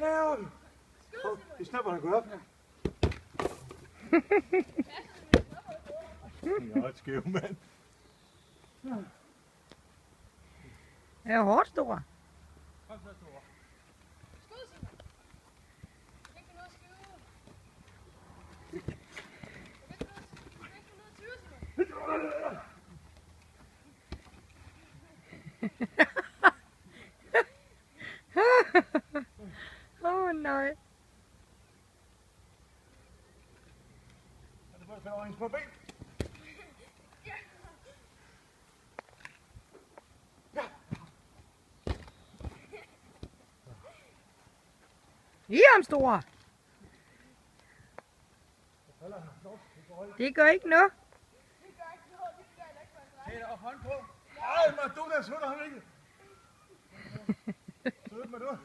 Den er jo... Det snapper, der går op her. Jeg er et skæv, mand. Det er hårdt stor. Kom så, Thor. Skud, Simon. Jeg kan ikke få noget at skrive. Jeg kan ikke få noget at tyve, Simon. Nej. Er det bare over hendes på ben? I ham store. Det gør ikke noget. Tag dig op hånd på. Ej, Madonna, så der ikke. Så med du.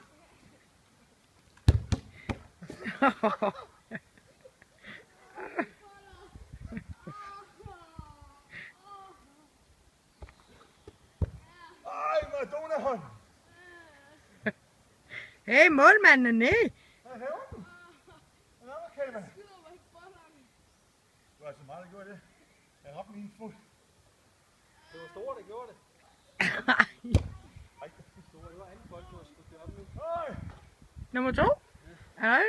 Ej, Madonna hånd. Hey, målmanden er nede. Hvad laver du? Hvad laver du, Kama? Du har så meget, der gjorde det. Jeg har min fod. Det var store, der gjorde det. Ej, det var store. Det var anden bold, du har skudt det op nu. Nummer 2? Hej.